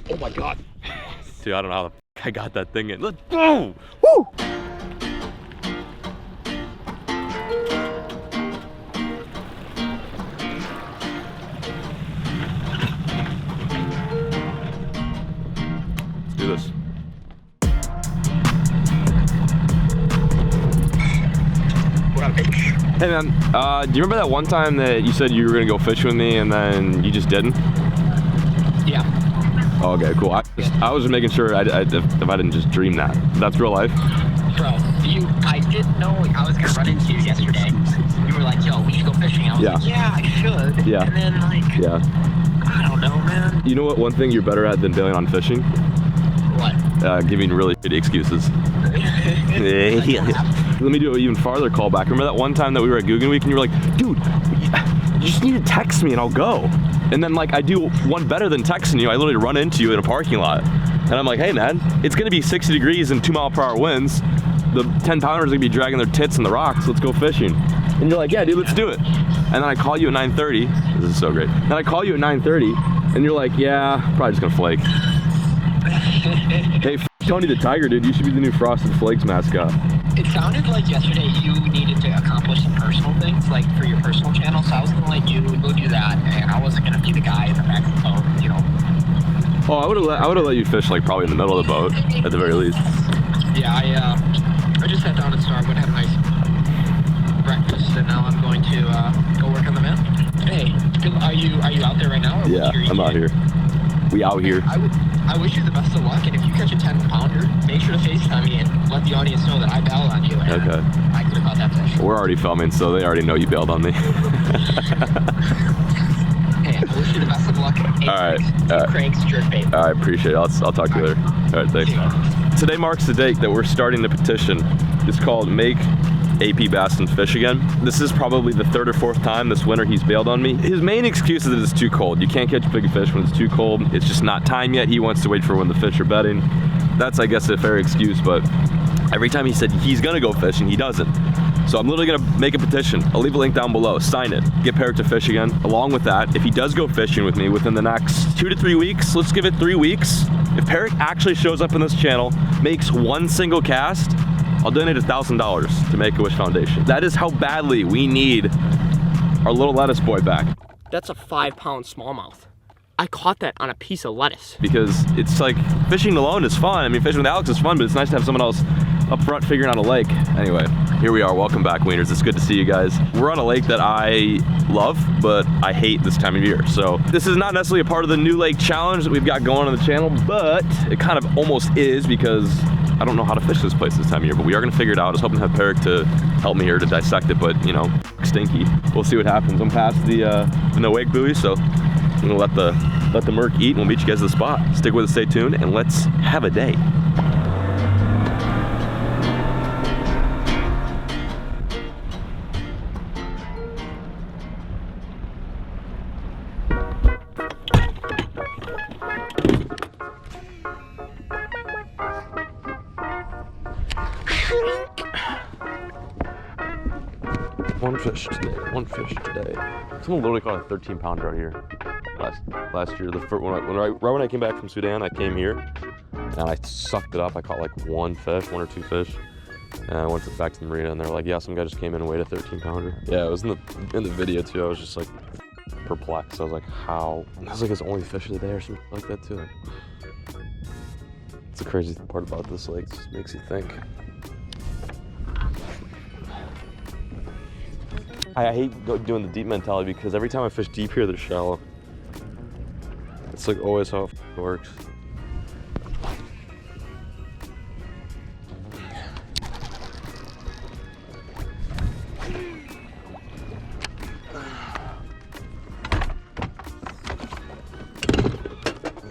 Oh my God. Dude, I don't know how the f I got that thing in. Let's go! Woo! Let's do this. What up, bitch? Hey man, do you remember that one time that you said you were gonna go fishing with me and then you just didn't? Yeah. Oh, okay, cool. I was just making sure if I didn't just dream that. That's real life? Bro, I didn't know I was gonna run into you yesterday. You were like, yo, we should go fishing. I was like, yeah, I should. Yeah. And then yeah. I don't know, man. You know what one thing you're better at than bailing on fishing? What? Giving really shitty excuses. Let me do an even farther callback. Remember that one time that we were at Guggen Week and you were like, dude, you just need to text me and I'll go. And then I do one better than texting you. I literally run into you in a parking lot. And I'm like, hey man, it's gonna be 60 degrees and 2-mile-per-hour winds. The 10-pounders are gonna be dragging their tits in the rocks. Let's go fishing. And you're like, yeah, dude, let's do it. And then I call you at 9:30. This is so great. Then I call you at 9:30 and you're like, yeah, probably just gonna flake. Hey, Tony the Tiger, dude, you should be the new Frosted Flakes mascot. It sounded like yesterday you needed to accomplish some personal things, like for your personal channel, so I was gonna let you go do that, and I wasn't gonna be the guy in the back of the boat, you know. Oh, I would have let you fish probably in the middle of the boat, at the very least. Yeah, I just sat down at Starwood, had a nice breakfast, and now I'm going to go work on the man. Hey, are you out there right now? Or Yeah, I'm out here. We out here. I wish you the best of luck, and if you catch a 10-pounder, make sure to FaceTime me and let the audience know that I bailed on you. And okay. I could have caught that fish. We're already filming, so they already know you bailed on me. Hey, I wish you the best of luck. Hey, all right. Cranks, jerk bait. I appreciate it. I'll talk to you later. All right, thanks. Today marks the date that we're starting the petition. It's called Make Apbassing Fish Again. This is probably the 3rd or 4th time this winter he's bailed on me. His main excuse is that it's too cold. You can't catch big fish when it's too cold. It's just not time yet. He wants to wait for when the fish are bedding. That's, I guess, a fair excuse, but every time he said he's gonna go fishing, he doesn't. So I'm literally gonna make a petition. I'll leave a link down below. Sign it. Get Perrick to fish again. Along with that, if he does go fishing with me within the next 2 to 3 weeks, let's give it 3 weeks. If Perrick actually shows up in this channel, makes one single cast, I'll donate $1,000 to Make-A-Wish Foundation. That is how badly we need our little lettuce boy back. That's a 5-pound smallmouth. I caught that on a piece of lettuce. Because it's like, fishing alone is fun. I mean, fishing with Alex is fun, but it's nice to have someone else up front figuring out a lake. Anyway, here we are. Welcome back, Wieners. It's good to see you guys. We're on a lake that I love, but I hate this time of year. So this is not necessarily a part of the new lake challenge that we've got going on the channel, but it kind of almost is because I don't know how to fish this place this time of year, but we are gonna figure it out. I was hoping to have Perrick to help me here to dissect it, but you know, stinky. We'll see what happens. I'm past the no wake buoy, so I'm gonna let the Merc eat and we'll meet you guys at the spot. Stick with us, stay tuned, and let's have a day. One fish today. Someone literally caught a 13-pounder out here last year. Right when I came back from Sudan, I came here and I sucked it up. I caught like one or two fish, and I went back to the marina and they were like, yeah, some guy just came in and weighed a 13-pounder. Yeah, it was in the video too. I was just like perplexed. I was like, how? And that was like his only fish of the day or something like that too. Like, it's the crazy part about this lake. It just makes you think. I hate doing the deep mentality because every time I fish deep here, they're shallow. It's like always how it works.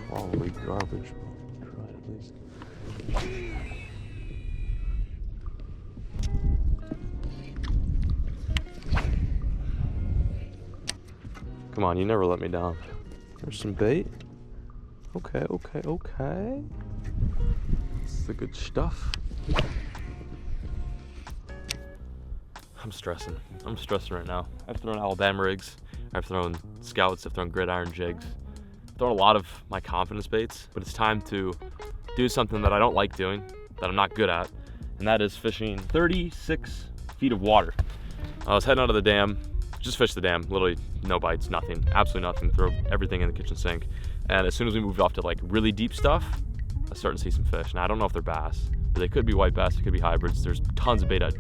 Holy garbage. Try it at least. Come on, you never let me down. There's some bait. Okay. This is the good stuff. I'm stressing. I'm stressing right now. I've thrown Alabama rigs. I've thrown scouts. I've thrown gridiron jigs. thrown a lot of my confidence baits, but it's time to do something that I don't like doing, that I'm not good at, and that is fishing 36 feet of water. I was heading out of the dam, just fished the dam, literally no bites, nothing, absolutely nothing, throw everything in the kitchen sink. And as soon as we moved off to like really deep stuff, I was starting to see some fish. Now I don't know if they're bass, but they could be white bass, they could be hybrids. There's tons of bait out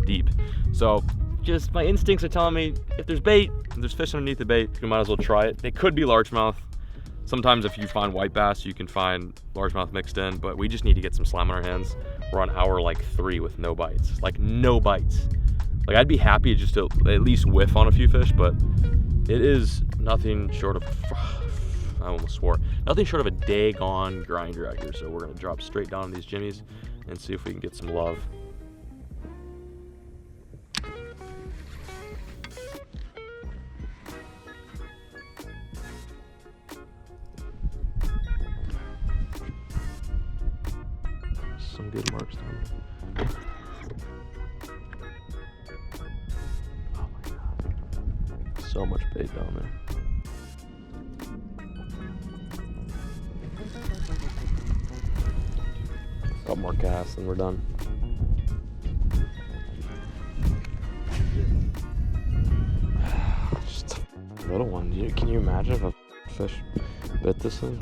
deep. So just my instincts are telling me if there's bait, if there's fish underneath the bait, you might as well try it. They could be largemouth. Sometimes if you find white bass, you can find largemouth mixed in, but we just need to get some slime on our hands. We're on hour like 3 with no bites, like no bites. Like I'd be happy just to at least whiff on a few fish, but it is nothing short of, I almost swore, nothing short of a daggone grinder out here. So we're gonna drop straight down on these jimmies and see if we can get some love. Some good marks down there. Oh my God. So much bait down there. Couple more casts and we're done. Just a little one. Can you imagine if a fish bit this thing?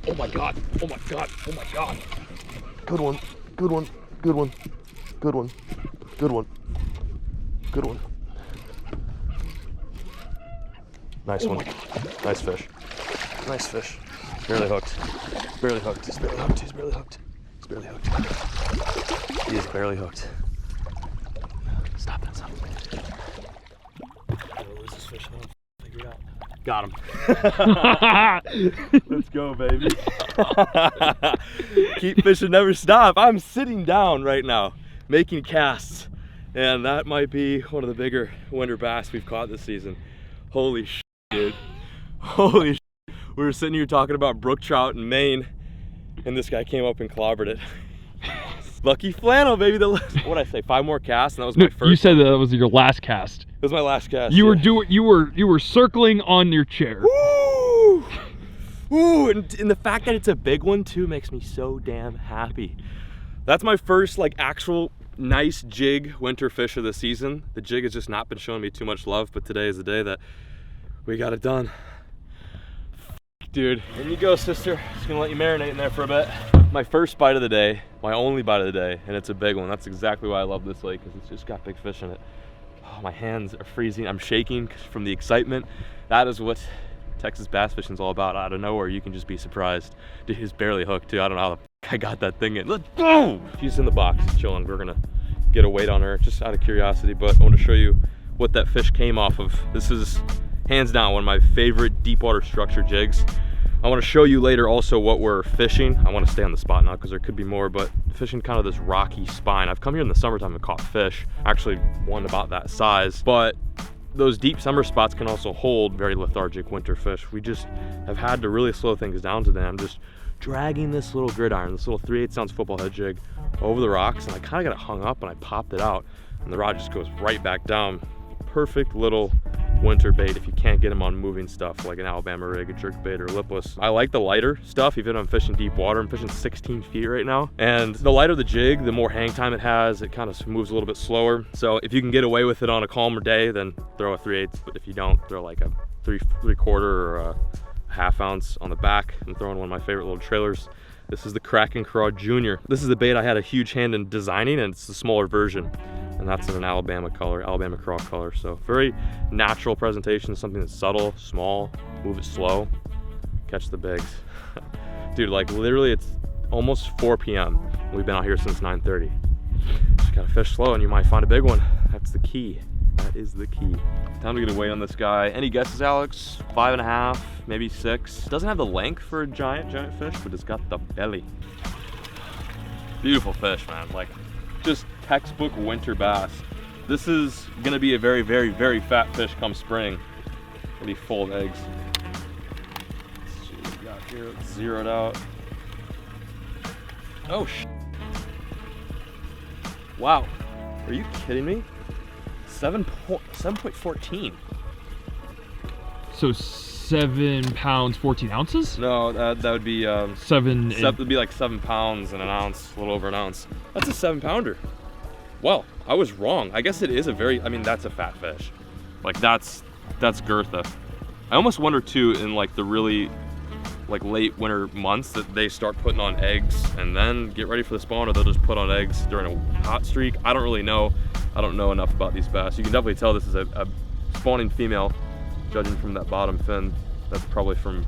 Oh my God. Oh my God. Oh my God. Good one, good one, good one, good one, good one, good one. Nice one. Nice fish. Nice fish. Barely hooked. Barely hooked. He's barely hooked. He's barely hooked. He's barely hooked. He is barely hooked. Stop it, stop it. Where's this fish now? Figure it out. Got him. Let's go, baby. Keep fishing, never stop. I'm sitting down right now making casts, and that might be one of the bigger winter bass we've caught this season. Holy shit, dude. Holy shit. We were sitting here talking about brook trout in Maine, and this guy came up and clobbered it. Lucky flannel, baby. What'd I say? 5 more casts, and that was my first. You said that was your last cast. It was my last cast. You were circling on your chair. Woo! Ooh, and the fact that it's a big one too makes me so damn happy. That's my first like actual nice jig winter fish of the season. The jig has just not been showing me too much love, but today is the day that we got it done. Dude, in you go, sister. Just gonna let you marinate in there for a bit. My first bite of the day, my only bite of the day, and it's a big one. That's exactly why I love this lake, because it's just got big fish in it. Oh, my hands are freezing. I'm shaking from the excitement. That is what Texas bass fishing is all about. Out of nowhere, you can just be surprised. Dude, he's barely hooked too. I don't know how the I got that thing in. Let's go! She's in the box, chilling. We're gonna get a weight on her, just out of curiosity, but I want to show you what that fish came off of. This is hands down one of my favorite deep water structure jigs. I want to show you later also what we're fishing. I want to stay on the spot now because there could be more, but fishing kind of this rocky spine. I've come here in the summertime and caught fish, actually one about that size, but those deep summer spots can also hold very lethargic winter fish. We just have had to really slow things down today. I'm just dragging this little gridiron, this little 3/8 ounce football head jig over the rocks, and I kind of got it hung up and I popped it out and the rod just goes right back down. Perfect little winter bait if you can't get them on moving stuff like an Alabama rig, a jerk bait, or lipless. I like the lighter stuff even if I'm fishing deep water. I'm fishing 16 feet right now, and the lighter the jig, the more hang time it has. It kind of moves a little bit slower, so if you can get away with it on a calmer day, then throw a 3/8, but if you don't, throw like a 3/4 or a 1/2 ounce on the back. I'm throwing one of my favorite little trailers. This is the Kraken Craw Jr. This is the bait I had a huge hand in designing, and it's the smaller version. And that's in an Alabama color, Alabama Craw color. So very natural presentation, something that's subtle, small, move it slow, catch the bigs. Dude, like literally it's almost 4 p.m. We've been out here since 9:30. Just gotta fish slow and you might find a big one. That's the key. That is the key. Time to get a weight on this guy. Any guesses, Alex? 5.5, maybe 6. Doesn't have the length for a giant fish, but it's got the belly. Beautiful fish, man. Like, just textbook winter bass. This is gonna be a very, very, very fat fish come spring. It'll be full of eggs. Let's see what we got here. Let's zero it out. Oh, wow. Are you kidding me? 7.14. So 7 pounds, 14 ounces? No, that would be Would be like 7 pounds and an ounce, a little over an ounce. That's a 7-pounder. Well, I was wrong. I guess it is a very, I mean, that's a fat fish. Like that's Girtha. I almost wonder too, in like the really like late winter months, that they start putting on eggs and then get ready for the spawn, or they'll just put on eggs during a hot streak. I don't really know. I don't know enough about these bass. You can definitely tell this is a spawning female, judging from that bottom fin. That's probably from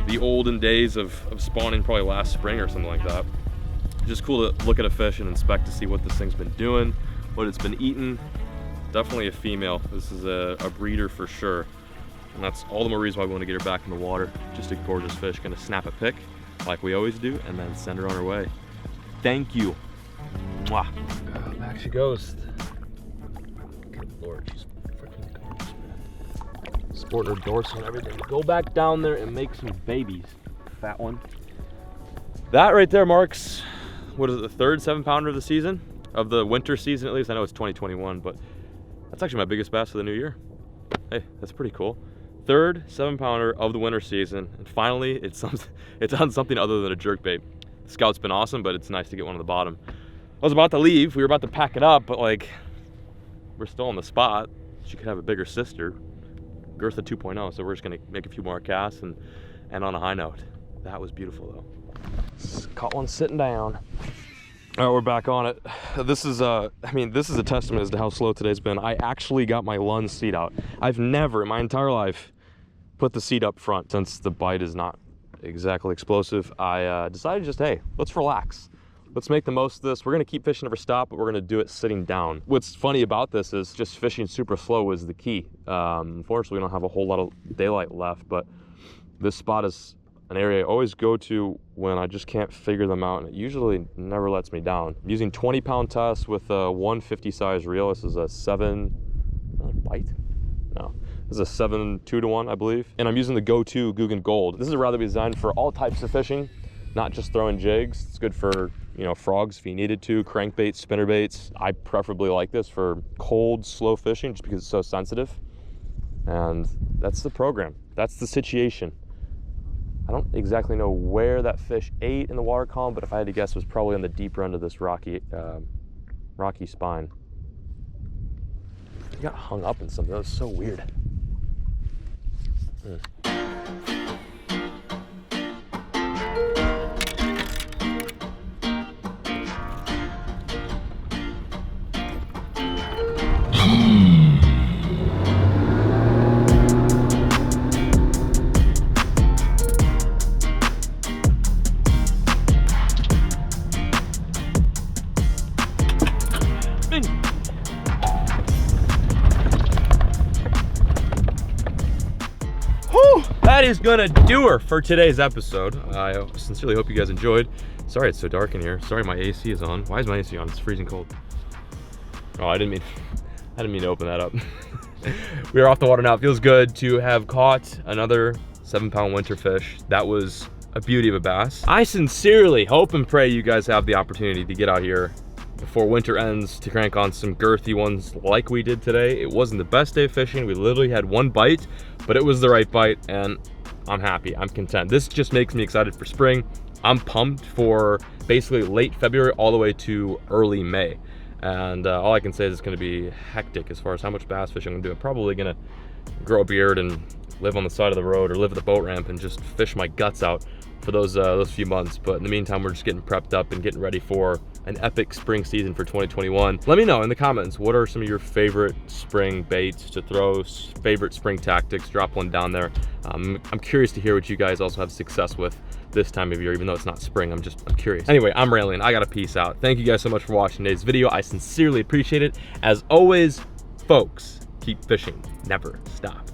the olden days of spawning, probably last spring or something like that. Just cool to look at a fish and inspect to see what this thing's been doing, what it's been eating. Definitely a female. This is a breeder for sure. And that's all the more reason why we want to get her back in the water. Just a gorgeous fish. Gonna snap a pic like we always do and then send her on her way. Thank you. Mwah. Back she goes. Good Lord, she's freaking gorgeous, man. Sporting her dorsal and everything. Go back down there and make some babies, fat one. That right there marks, what is it, the third 7-pounder of the season? Of the winter season at least. I know it's 2021, but that's actually my biggest bass of the new year. Hey, that's pretty cool. Third 7-pounder of the winter season, and finally it's on something other than a jerkbait. The Scout's been awesome, but it's nice to get one on the bottom. I was about to leave, we were about to pack it up, but like, we're still on the spot. She could have a bigger sister, Girtha 2.0, so we're just gonna make a few more casts and on a high note. That was beautiful though. Caught one sitting down. All right, we're back on it. This is I mean, this is a testament as to how slow today's been. I actually got my Lund seat out. I've never in my entire life put the seat up front. Since the bite is not exactly explosive, I decided just, hey, let's relax. Let's make the most of this. We're gonna keep fishing every stop, but we're gonna do it sitting down. What's funny about this is just fishing super slow is the key. Unfortunately, we don't have a whole lot of daylight left, but this spot is an area I always go to when I just can't figure them out, and it usually never lets me down. I'm using 20-pound test with a 150 size reel. This is a 7, bite? No, this is a 7 2-to-1, I believe. And I'm using the Go-To Guggen Gold. This is rather designed for all types of fishing, not just throwing jigs. It's good for, you know, frogs if you needed to, crankbaits, spinnerbaits. I preferably like this for cold, slow fishing just because it's so sensitive. And that's the program. That's the situation. I don't exactly know where that fish ate in the water column, but if I had to guess, it was probably on the deeper end of this rocky spine. He got hung up in something. That was so weird. That is gonna do her for today's episode. I sincerely hope you guys enjoyed. Sorry it's so dark in here. Sorry my AC is on. Why is my AC on? It's freezing cold. Oh, I didn't mean to open that up. We are off the water now. It feels good to have caught another 7-pound winter fish. That was a beauty of a bass. I sincerely hope and pray you guys have the opportunity to get out here before winter ends to crank on some girthy ones like we did today. It wasn't the best day of fishing. We literally had one bite, but it was the right bite, and I'm happy, I'm content. This just makes me excited for spring. I'm pumped for basically late February all the way to early May. And all I can say is it's gonna be hectic as far as how much bass fishing I'm gonna do. I'm probably gonna grow a beard and live on the side of the road or live at the boat ramp and just fish my guts out for those few months. But in the meantime, we're just getting prepped up and getting ready for an epic spring season for 2021. Let me know in the comments, what are some of your favorite spring baits to throw, favorite spring tactics? Drop one down there. I'm curious to hear what you guys also have success with this time of year, even though it's not spring. I'm curious. Anyway, I'm railing. I gotta peace out. Thank you guys so much for watching today's video. I sincerely appreciate it. As always, folks, keep fishing, never stop.